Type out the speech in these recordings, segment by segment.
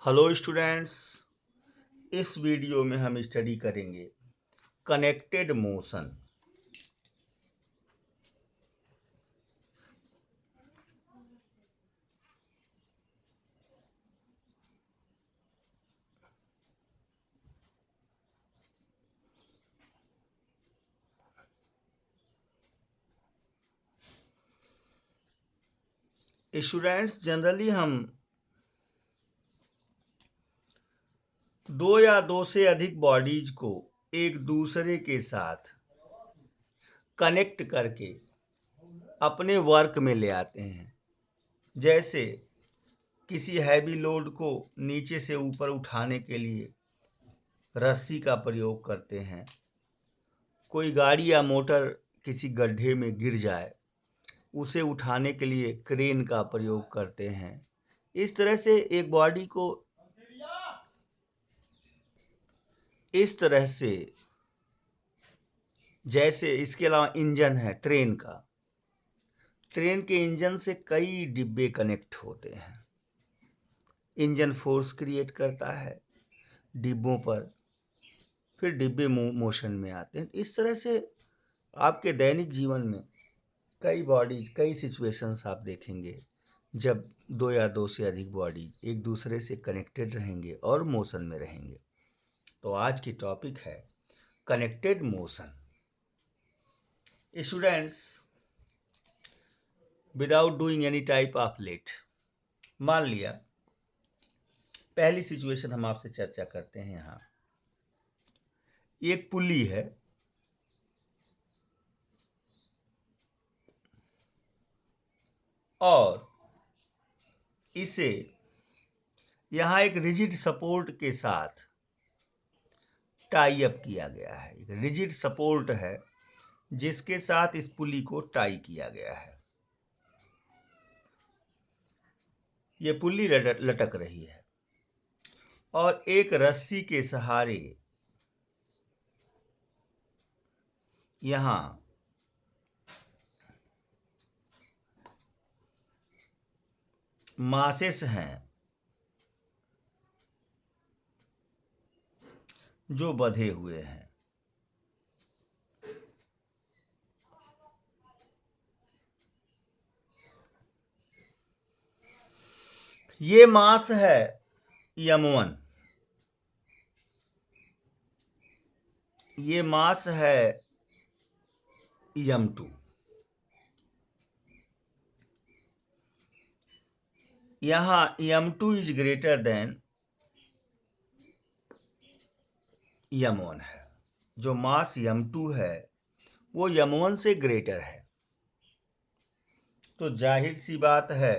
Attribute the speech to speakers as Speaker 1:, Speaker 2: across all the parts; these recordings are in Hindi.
Speaker 1: Hello students. इस वीडियो में हम स्टडी करेंगे कनेक्टेड मोशन। स्टूडेंट्स, जनरली हम दो या दो से अधिक बॉडीज को एक दूसरे के साथ कनेक्ट करके अपने वर्क में ले आते हैं। जैसे किसी हैवी लोड को नीचे से ऊपर उठाने के लिए रस्सी का प्रयोग करते हैं। कोई गाड़ी या मोटर किसी गड्ढे में गिर जाए, उसे उठाने के लिए क्रेन का प्रयोग करते हैं। इस तरह से एक बॉडी को इस तरह से, जैसे इसके अलावा इंजन है ट्रेन का, ट्रेन के इंजन से कई डिब्बे कनेक्ट होते हैं। इंजन फोर्स क्रिएट करता है डिब्बों पर, फिर डिब्बे मोशन में आते हैं। इस तरह से आपके दैनिक जीवन में कई बॉडीज, कई सिचुएशंस आप देखेंगे जब दो या दो से अधिक बॉडी एक दूसरे से कनेक्टेड रहेंगे और मोशन में रहेंगे। तो आज की टॉपिक है connected motion. Students, without doing any type of late, मान लिया पहली सिचुएशन हम आपसे चर्चा करते हैं। यहाँ एक पुली है, और इसे यहाँ एक रिजिड सपोर्ट के साथ टाई अप किया गया है। एक रिजिड सपोर्ट है जिसके साथ इस पुली को टाई किया गया है। ये पुली लटक रही है और एक रस्सी के सहारे यहाँ मासेस हैं जो बंधे हुए हैं। ये मास है m1, ये मास है m2। यहाँ m2 is greater than m1 है। जो मास m2 है वो m1 से ग्रेटर है। तो जाहिर सी बात है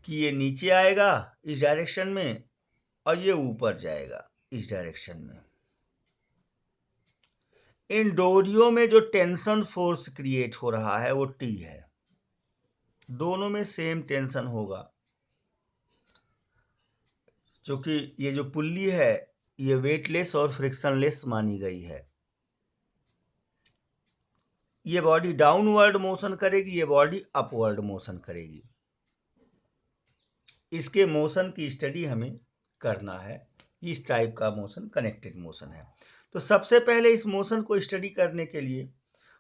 Speaker 1: कि ये नीचे आएगा इस डायरेक्शन में और ये ऊपर जाएगा इस डायरेक्शन में। इन डोरियों में जो टेंशन फोर्स क्रिएट हो रहा है वो T है। दोनों में सेम टेंशन होगा, क्योंकि ये जो पुल्ली है ये वेटलेस और फ्रिक्शनलेस मानी गई है। ये बॉडी डाउनवर्ड मोशन करेगी, ये बॉडी अपवर्ड मोशन करेगी। इसके मोशन की स्टडी हमें करना है। इस टाइप का मोशन कनेक्टेड मोशन है। तो सबसे पहले इस मोशन को स्टडी करने के लिए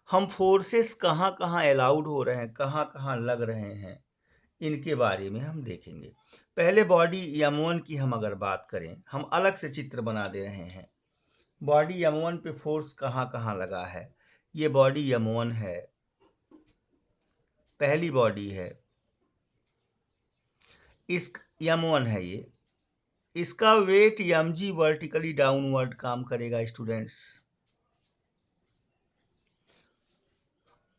Speaker 1: हम फोर्सेस कहाँ कहाँ अलाउड हो रहे हैं, कहाँ कहाँ लग रहे हैं, इनके बारे में हम देखेंगे। पहले बॉडी m1 की हम अगर बात करें, हम अलग से चित्र बना दे रहे हैं। बॉडी m1 पे फोर्स कहाँ कहाँ लगा है। ये बॉडी m1 है, पहली बॉडी है। इस m1 है ये, इसका वेट mg वर्टिकली डाउनवर्ड काम करेगा स्टूडेंट्स,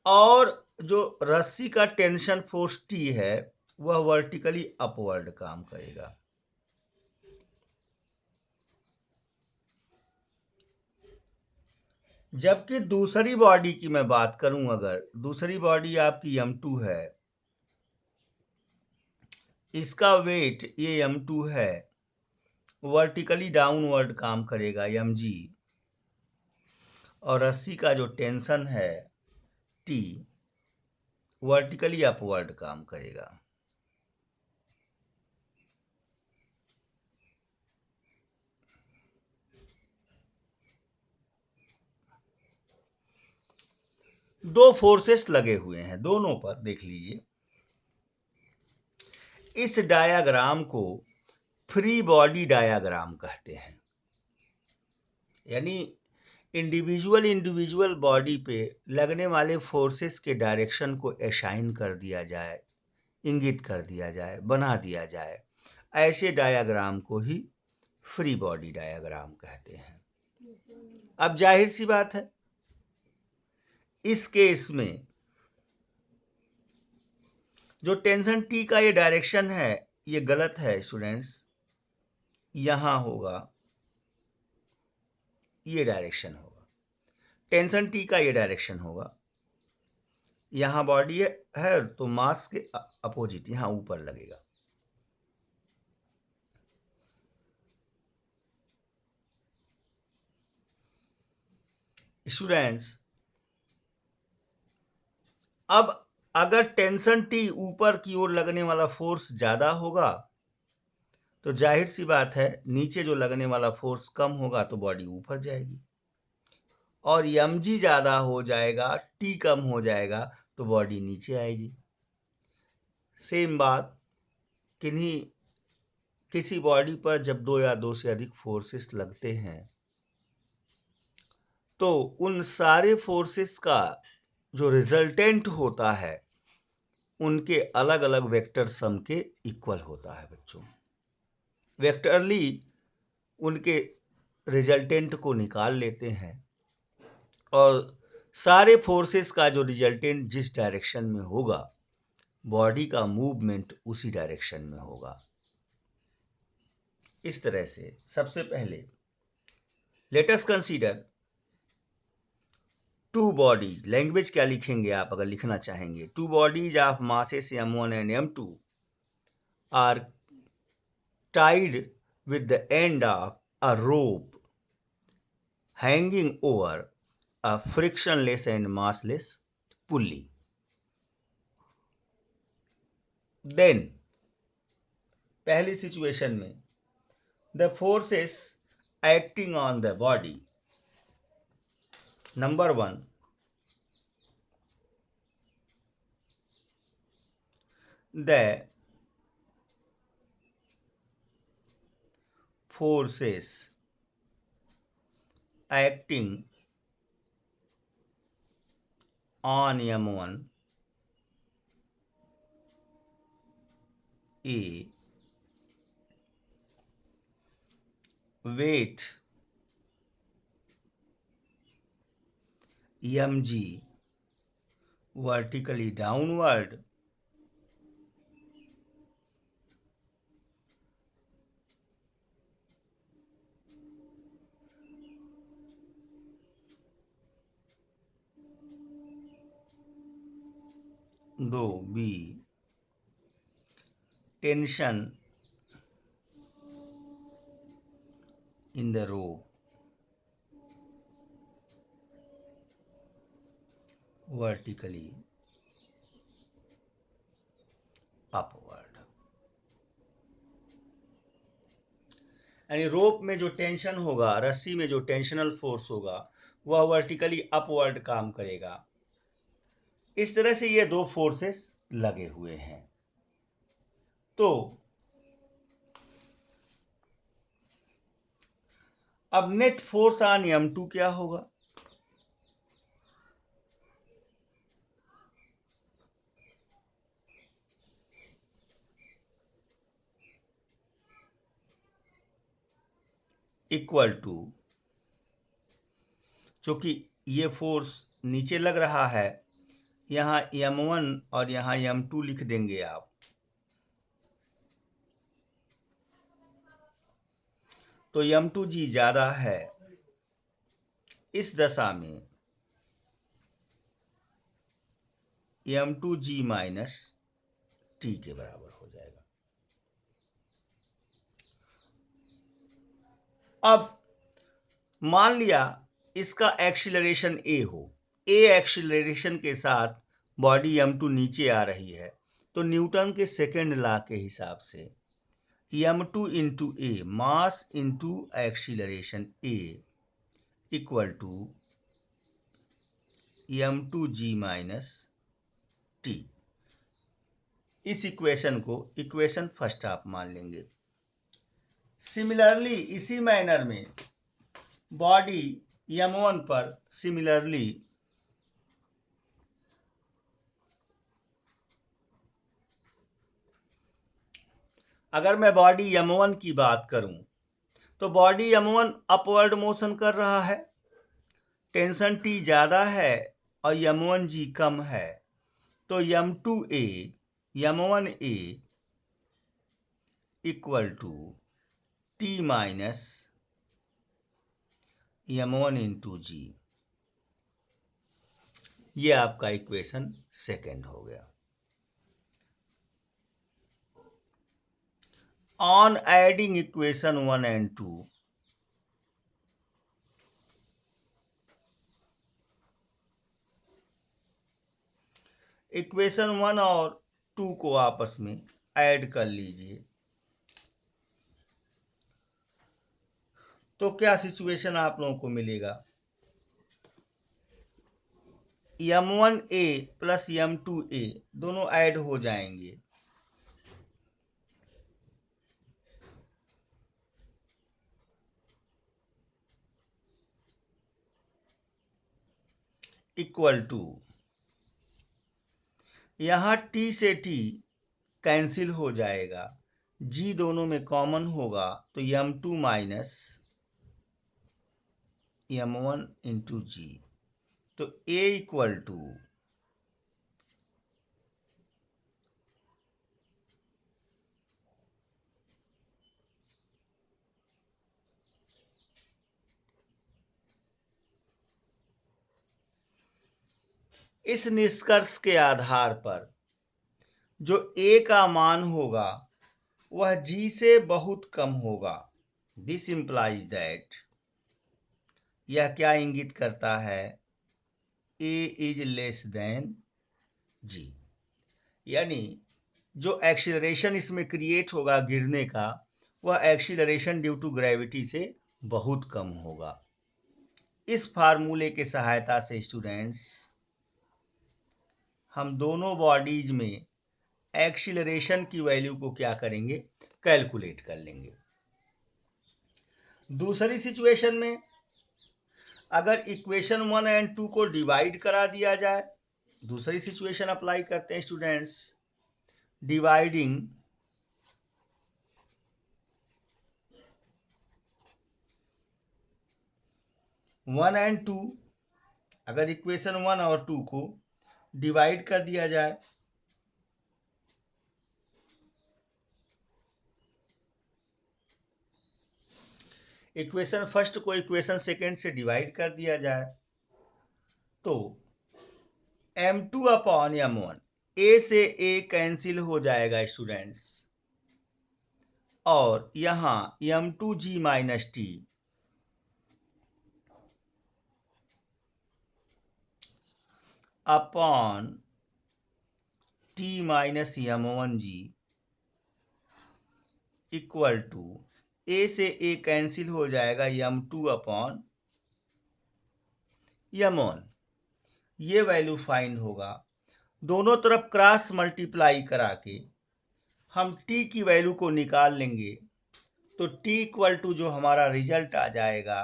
Speaker 1: और जो रस्सी का टेंशन फोर्स T है वह वर्टिकली अपवर्ड काम करेगा। जबकि दूसरी बॉडी की मैं बात करूं, अगर दूसरी बॉडी आपकी m2 है, इसका वेट ये m2 है, वर्टिकली डाउनवर्ड काम करेगा mg, और रस्सी का जो टेंशन है T वर्टिकली अपवर्ड काम करेगा। दो फोर्सेस लगे हुए हैं, दोनों पर देख लीजिए। इस डायाग्राम को फ्री बॉडी डायाग्राम कहते हैं, यानी इंडिविजुअल बॉडी पे लगने वाले फोर्सेस के डायरेक्शन को असाइन कर दिया जाए, इंगित कर दिया जाए, बना दिया जाए, ऐसे डायाग्राम को ही फ्री बॉडी डायाग्राम कहते हैं। अब जाहिर सी बात है, इस केस में जो टेंशन टी का ये डायरेक्शन है ये गलत है स्टूडेंट्स। यहां होगा, ये डायरेक्शन होगा, टेंशन टी का ये डायरेक्शन होगा। यहां बॉडी है तो मास के अपोजिट यहां ऊपर लगेगा। स्टूडेंट्स, अब अगर टेंशन टी ऊपर की ओर लगने वाला फोर्स ज्यादा होगा तो जाहिर सी बात है नीचे जो लगने वाला फोर्स कम होगा तो बॉडी ऊपर जाएगी, और mg ज्यादा हो जाएगा, t कम हो जाएगा तो बॉडी नीचे आएगी। सेम बात किसी बॉडी पर जब दो या दो से अधिक फोर्सेस लगते हैं तो उन सारे फोर्सेस का जो रिजल्टेंट होता है उनके अलग अलग वेक्टर सम के इक्वल होता है बच्चों। वेक्टरली उनके रिजल्टेंट को निकाल लेते हैं और सारे फोर्सेस का जो रिजल्टेंट जिस डायरेक्शन में होगा बॉडी का मूवमेंट उसी डायरेक्शन में होगा। इस तरह से सबसे पहले let us consider two bodies. Language क्या लिखेंगे आप अगर लिखना चाहेंगे? Two bodies of masses m1 and m2 are tied with the end of a rope hanging over a frictionless and massless pulley. Then पहली सिचुएशन में the forces acting on the body, number one, the forces acting on m1 a weight mg vertically downward dou b tension in the rope vertically upward। यानी रोप में जो टेंशन होगा, रस्सी में जो टेंशनल फोर्स होगा वह वर्टिकली अपवर्ड काम करेगा। इस तरह से ये दो फोर्सेस लगे हुए हैं। तो अब नेट फोर्स ऑन m2 क्या होगा? इक्वल टू, चूंकि ये फोर्स नीचे लग रहा है यहां m1 और यहां m2 लिख देंगे आप, तो m2g ज्यादा है, इस दशा में m2g माइनस t के बराबर हो जाएगा। अब मान लिया इसका एक्सीलरेशन a हो, a एक्सीलरेशन के साथ बॉडी m2 नीचे आ रही है, तो न्यूटन के सेकेंड लॉ के हिसाब से m2 into a, mass into acceleration a, equal to m2g minus T. इस इक्वेशन को इक्वेशन फर्स्ट आप मान लेंगे। सिमिलरली इसी मैनर में बॉडी m1 पर सिमिलरली अगर मैं बॉडी m1 की बात करूं तो बॉडी m1 अपवर्ड मोशन कर रहा है, टेंशन T ज़्यादा है और m1g कम है, तो m2a m1a equal to T minus m1 into g. ये आपका इक्वेशन सेकेंड हो गया। On adding equation 1 and 2, equation 1 और 2 को आपस में ऐड कर लीजिए तो क्या सिचुएशन आप लोगों को मिलेगा? m1a प्लस m2a दोनों ऐड हो जाएंगे, इक्वल टू यहां t से t कैंसिल हो जाएगा, g दोनों में कॉमन होगा तो m2 माइनस m1 इंटू जी। तो a इक्वल टू इस निष्कर्ष के आधार पर जो a का मान होगा वह g से बहुत कम होगा। दिस इंप्लाइज दैट, यह क्या इंगित करता है? a is less than g, यानी जो एक्सीलरेशन इसमें क्रिएट होगा गिरने का वह एक्सीलरेशन ड्यू टू ग्रेविटी से बहुत कम होगा। इस फार्मूले के सहायता से स्टूडेंट्स हम दोनों बॉडीज में एक्सीलरेशन की वैल्यू को क्या करेंगे? कैलकुलेट कर लेंगे। दूसरी सिचुएशन में अगर इक्वेशन 1 एंड 2 को डिवाइड करा दिया जाए, दूसरी सिचुएशन अप्लाई करते हैं students. Dividing one and two, अगर इक्वेशन 1 और 2 को डिवाइड कर दिया जाए इक्वेशन फर्स्ट को इक्वेशन सेकेंड से डिवाइड कर दिया जाए तो m2 अपॉन m1, a से a कैंसिल हो जाएगा स्टूडेंट्स, और यहां m2g minus T upon t minus m1g equal to a से a कैंसिल हो जाएगा m2 अपॉन m1। ये वैल्यू फाइंड होगा। दोनों तरफ क्रॉस मल्टीप्लाई करा के हम t की वैल्यू को निकाल लेंगे तो t इक्वल टू जो हमारा रिजल्ट आ जाएगा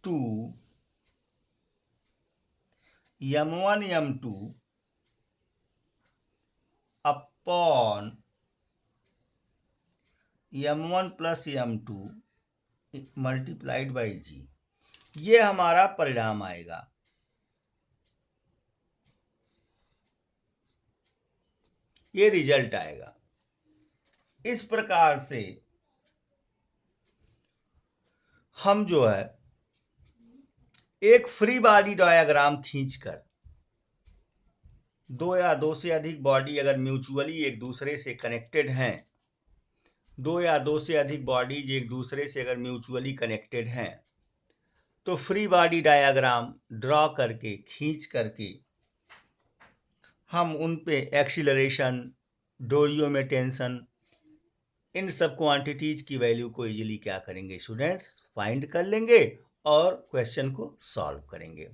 Speaker 1: 2 m1 m2 upon m1 plus m2 multiplied by g. ये हमारा परिणाम आएगा। ये रिजल्ट आएगा। इस प्रकार से हम जो है एक फ्री बॉडी डायग्राम खींचकर दो या दो से अधिक बॉडी अगर म्यूचुअली एक दूसरे से कनेक्टेड हैं, दो या दो से अधिक बॉडीज एक दूसरे से अगर म्यूचुअली कनेक्टेड हैं तो फ्री बॉडी डायग्राम ड्रॉ करके खींच करके हम उन पे एक्सीलरेशन, डोरियो टेंशन, इन सब क्वांटिटीज की वैल्यू को इजीली क्या करेंगे स्टूडेंट्स? फाइंड कर लेंगे और क्वेश्चन को सॉल्व करेंगे।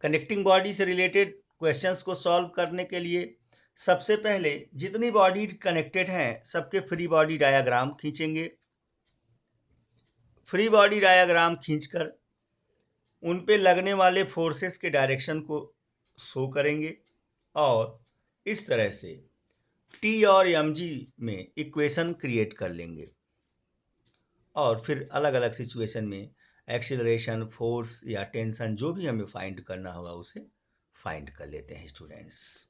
Speaker 1: कनेक्टिंग बॉडी से रिलेटेड क्वेश्चंस को सॉल्व करने के लिए सबसे पहले जितनी बॉडी कनेक्टेड हैं सबके फ्री बॉडी डायग्राम खींचेंगे। फ्री बॉडी डायग्राम खींचकर उन पे लगने वाले फोर्सेस के डायरेक्शन को शो करेंगे और इस तरह से टी और mg में इक्वेशन क्रिएट कर लेंगे और फिर अलग अलग सिचुएशन में एक्सीलरेशन, फोर्स या टेंशन जो भी हमें फाइंड करना होगा उसे फाइंड कर लेते हैं स्टूडेंट्स।